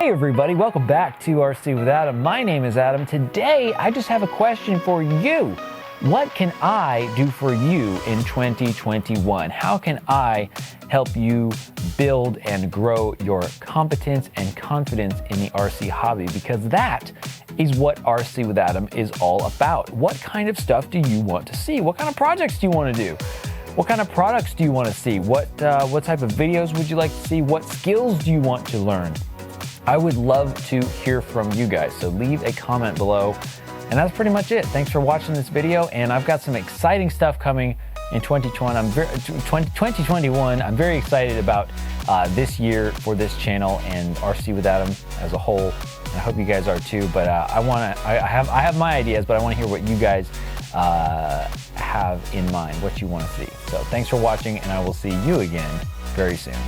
Hey everybody, welcome back to RC with Adam. My name is Adam. Today, I just have a question for you. What can I do for you in 2021? How can I help you build and grow your competence and confidence in the RC hobby? Because that is what RC with Adam is all about. What kind of stuff do you want to see? What kind of projects do you want to do? What kind of products do you want to see? What type of videos would you like to see? What skills do you want to learn? I would love to hear from you guys, so leave a comment below. And that's pretty much it. Thanks for watching this video, and I've got some exciting stuff coming in 2021. I'm very excited about this year for this channel and RC with Adam as a whole. I hope you guys are too, but I have my ideas, but I want to hear what you guys have in mind, what you want to see. So thanks for watching, and I will see you again very soon.